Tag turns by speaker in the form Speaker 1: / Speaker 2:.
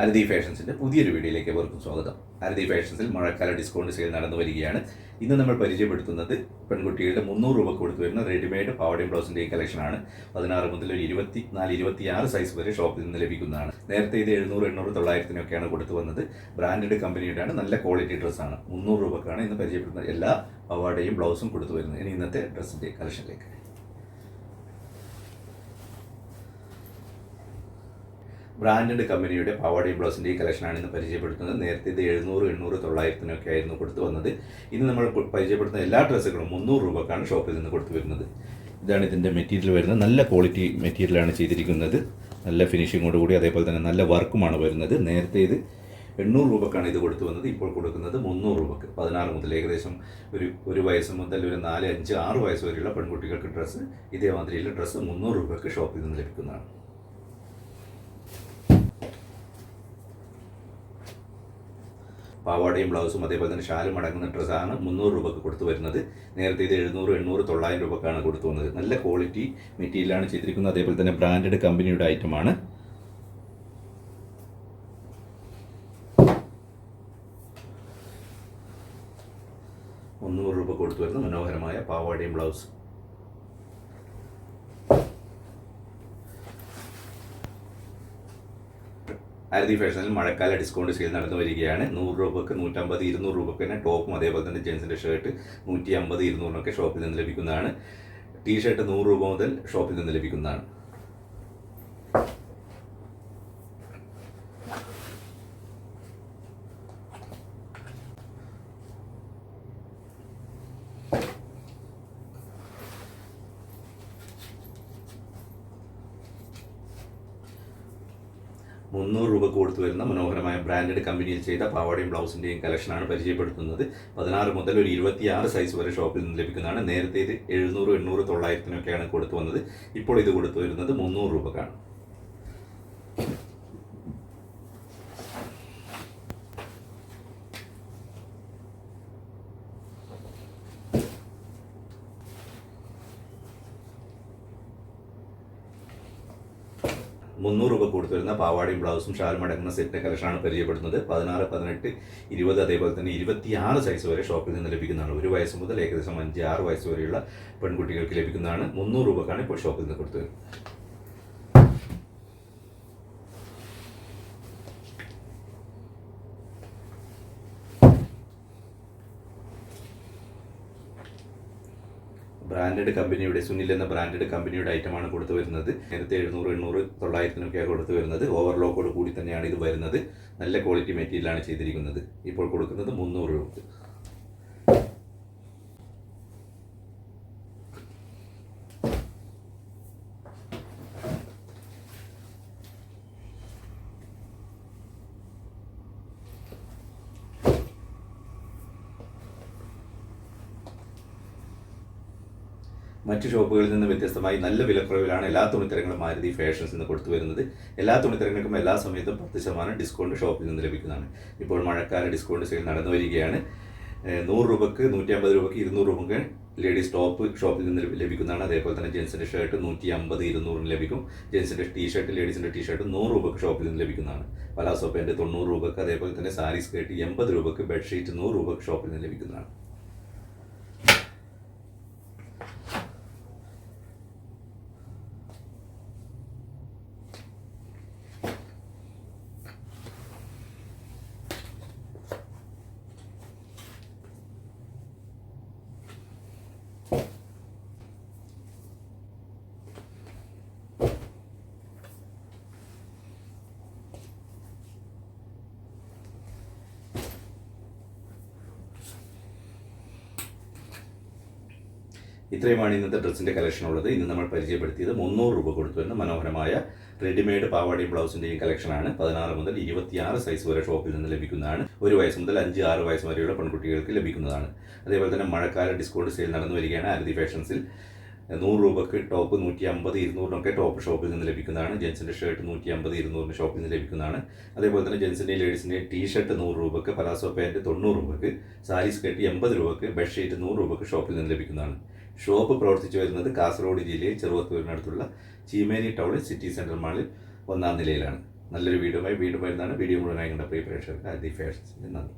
Speaker 1: അരതി ഫാഷൻസിൻ്റെ പുതിയൊരു വീഡിയോയിലേക്ക് ഏവർക്കും സ്വാഗതം. അരതി ഫാഷൻസിൽ മഴക്കാല ഡിസ്കൗണ്ട് സെയിൽ നടന്നു വരികയാണ്. ഇന്ന് നമ്മൾ പരിചയപ്പെടുത്തുന്നത് പെൺകുട്ടികളുടെ 300 രൂപ കൊടുത്തു വരുന്ന റെഡിമെയ്ഡ് പാവടയും ബ്ലൗസിൻ്റെയും കളക്ഷനാണ്. 16 മുതൽ ഒരു 24-26 സൈസ് വരെ ഷോപ്പിൽ നിന്ന് ലഭിക്കുന്നതാണ്. നേരത്തെ ഇത് 700, 800, 900 കൊടുത്തു വന്നത്. ബ്രാൻഡഡ് കമ്പനിയുടെയാണ്, നല്ല ക്വാളിറ്റി ഡ്രസ്സാണ്. 300 രൂപക്കാണ് ഇന്ന് പരിചയപ്പെടുത്തുന്ന എല്ലാ പാവാടയും ബ്ലൗസും കൊടുത്തു വരുന്നത്. ഇനി ഇന്നത്തെ ഡ്രസ്സിൻ്റെ കളക്ഷനിലേക്ക്. ബ്രാൻഡഡ് കമ്പനിയുടെ പാവാടയും ബ്ലൗസിൻ്റെയും കളക്ഷനാണ് ഇന്ന് പരിചയപ്പെടുത്തുന്നത്. നേരത്തെ ഇത് 700, 800, 900 ആയിരുന്നു കൊടുത്തു വന്നത്. ഇന്ന് നമ്മൾ പരിചയപ്പെടുത്തുന്ന എല്ലാ ഡ്രസ്സുകളും 300 രൂപക്കാണ് ഷോപ്പിൽ നിന്ന് കൊടുത്തു വരുന്നത്. ഇതാണ് ഇതിൻ്റെ മെറ്റീരിയൽ വരുന്നത്. നല്ല ക്വാളിറ്റി മെറ്റീരിയലാണ് ചെയ്തിരിക്കുന്നത്. നല്ല ഫിനിഷിങ്ങോട് കൂടി, അതേപോലെ തന്നെ നല്ല വർക്കുമാണ് വരുന്നത്. നേരത്തെ ഇത് 800 രൂപക്കാണ് ഇത് കൊടുത്തു വന്നത്. ഇപ്പോൾ കൊടുക്കുന്നത് 300 രൂപക്ക്. 16 മുതൽ ഏകദേശം ഒരു വയസ്സ് മുതൽ ഒരു 4, 5, 6 വയസ്സ് വരെയുള്ള പെൺകുട്ടികൾക്ക് ഡ്രസ്സ്, ഇതേമാതിരിയുള്ള ഡ്രസ്സ് 300 രൂപക്ക് ഷോപ്പിൽ നിന്ന് ലഭിക്കുന്നതാണ്. പാവാടയും ബ്ലൗസും അതേപോലെ തന്നെ ഷാലും അടങ്ങുന്ന ഡ്രസ്സാണ് 300 രൂപക്ക് കൊടുത്തു വരുന്നത്. നേരത്തെ ഇത് 700, 800, 900 രൂപക്കാണ് കൊടുത്തു വന്നത്. നല്ല ക്വാളിറ്റി മെറ്റീരിയലാണ് ചെയ്തിരിക്കുന്നത്. അതേപോലെ തന്നെ ബ്രാൻഡഡ് കമ്പനിയുടെ ഐറ്റമാണ്. രൂപ കൊടുത്തു വരുന്ന മനോഹരമായ പാവാടയും ബ്ലൗസ്. അരതി ഫാഷനിൽ മഴക്കാല ഡിസ്കൗണ്ട് സെയിൽ നടന്നു വരികയാണ്. 100 രൂപക്ക്, 150, 200 രൂപക്ക് തന്നെ ടോപ്പും അതേപോലെ തന്നെ ജെൻസിൻ്റെ ഷർട്ട് 150, 200 ഷോപ്പിൽ നിന്ന് ലഭിക്കുന്നതാണ്. ടീഷർട്ട് 100 രൂപ മുതൽ ഷോപ്പിൽ നിന്ന് ലഭിക്കുന്നതാണ്. രൂപ കൊടുത്തു വരുന്ന മനോഹരമായ ബ്രാൻഡഡ് കമ്പനിയിൽ ചെയ്ത പാവാടയും ബ്ലൗസിൻ്റെയും കളക്ഷനാണ് പരിചയപ്പെടുത്തുന്നത്. 16 മുതൽ ഒരു 26 സൈസ് വരെ ഷോപ്പിൽ നിന്ന് ലഭിക്കുന്നതാണ്. നേരത്തെ ഇത് 700, 800, 900 കൊടുത്തു വന്നത്. ഇപ്പോൾ ഇത് കൊടുത്തു വരുന്നത് 300 രൂപക്കാണ്. രൂപ കൊടുത്തു വരുന്ന പാവാടയും ബ്ലൗസും ഷാലും അടങ്ങുന്ന സെറ്റ് കളക്ഷനാണ് പരിചയപ്പെടുന്നത്. 16, 18, 20 അതേപോലെ തന്നെ 26 സൈസ് വരെ ഷോപ്പിൽ നിന്ന് ലഭിക്കുന്നതാണ്. ഒരു വയസ്സ് മുതൽ ഏകദേശം 5, 6 വയസ്സ് വരെയുള്ള പെൺകുട്ടികൾക്ക് ലഭിക്കുന്നതാണ്. 300 രൂപക്കാണ് ഇപ്പോൾ ഷോപ്പിൽ നിന്ന് കൊടുത്തത്. ബ്രാൻഡഡ് കമ്പനിയുടെ സുനിൽ എന്ന ബ്രാൻഡഡ് കമ്പനിയുടെ ഐറ്റമാണ് കൊടുത്തു വരുന്നത്. നേരത്തെ 700, 800, 900 കൊടുത്തു വരുന്നത്. ഓവർലോക്കോട് കൂടി തന്നെയാണ് ഇത് വരുന്നത്. നല്ല ക്വാളിറ്റി മെറ്റീരിയലാണ് ചെയ്തിരിക്കുന്നത്. ഇപ്പോൾ കൊടുക്കുന്നത് 300 രൂപ. മറ്റ് ഷോപ്പുകളിൽ നിന്ന് വ്യത്യസ്തമായി നല്ല വിലക്കുറവിലാണ് എല്ലാ തുണിത്തരങ്ങളും അരതി ഫാഷൻസ് നിന്ന് കൊടുത്തു വരുന്നത്. എല്ലാ തുണിത്തരങ്ങൾക്കും എല്ലാ സമയത്തും 10% ഡിസ്കൗണ്ട് ഷോപ്പിൽ നിന്ന് ലഭിക്കുന്നതാണ്. ഇപ്പോൾ മഴക്കാല ഡിസ്കൗണ്ട് സെയിൽ നടന്നു വരികയാണ്. 100 രൂപക്ക്, 150 രൂപക്ക്, 200 രൂപക്ക് ലേഡീസ് ടോപ്പ് ഷോപ്പിൽ നിന്ന് ലഭിക്കുന്നതാണ്. അതേപോലെ തന്നെ ജെൻസിൻ്റെ ഷർട്ട് 150, 200 ലഭിക്കും. ജെൻസിൻ്റെ ടീഷർട്ട്, ലേഡീസിൻ്റെ ടീഷർട്ട് 100 രൂപക്ക് ഷോപ്പിൽ നിന്ന് ലഭിക്കുന്നതാണ്. പലാസോ പാൻറ്റ് 90 രൂപക്ക്, അതേപോലെ തന്നെ സാരി സ്കേർട്ട് 80 രൂപക്ക്, ബെഡ്ഷീറ്റ് 100 രൂപക്ക് ഷോപ്പിൽ നിന്ന് ലഭിക്കുന്നതാണ്. ഇത്രയുമാണ് ഇന്നത്തെ ഡ്രസ്സിൻ്റെ കളക്ഷൻ ഉള്ളത്. ഇന്ന് നമ്മൾ പരിചയപ്പെടുത്തിയത് 300 രൂപ കൊടുത്തു വരുന്ന മനോഹരമായ റെഡിമെയ്ഡ് പാവാടയും ബ്ലൗസിൻ്റെയും കളക്ഷനാണ്. 16 മുതൽ 26 സൈസ് വരെ ഷോപ്പിൽ നിന്ന് ലഭിക്കുന്നതാണ്. ഒരു വയസ്സ് മുതൽ 5, 6 വയസ്സ് വരെയുള്ള പെൺകുട്ടികൾക്ക് ലഭിക്കുന്നതാണ്. അതേപോലെ തന്നെ മഴക്കാല ഡിസ്കൗണ്ട് സെയിൽ നടന്നു വരികയാണ്. അരതി ഫാഷൻസിൽ 100 രൂപക്ക് ടോപ്പ് 150, 200 ടോപ്പ് ഷോപ്പിൽ നിന്ന് ലഭിക്കുന്നതാണ്. ജെൻസിൻ്റെ ഷർട്ട് 150, 200 ഷോപ്പിൽ നിന്ന് ലഭിക്കുന്നതാണ്. അതേപോലെ തന്നെ ജെൻസിൻ്റെയും ലേഡീസിൻ്റെയും ടീഷർട്ട് 100 രൂപക്ക്, പലാസോ പാൻറ്റ് 90 രൂപക്ക്, സാരി സ്കേർട്ട് 80 രൂപക്ക്, ബെഡ്ഷീറ്റ് 100 രൂപക്ക് ഷോപ്പിൽ നിന്ന് ലഭിക്കുന്നതാണ്. ഷോപ്പ് പ്രവർത്തിച്ചു വരുന്നത് കാസർഗോഡ് ജില്ലയിൽ ചെറുവത്തൂരിനടുത്തുള്ള ചീമേനി ടൗണിൽ സിറ്റി സെൻട്രൽ മാളിൽ 1-ാം നിലയിലാണ്. നല്ലൊരു വീഡിയോയുമായി വീണ്ടും വരുന്നതാണ്. വീഡിയോ മുഴുവനായി കണ്ട പ്രിയ പ്രേക്ഷകർക്ക് ആദ്യ ഫാഷൻസിൻ്റെ നന്ദി.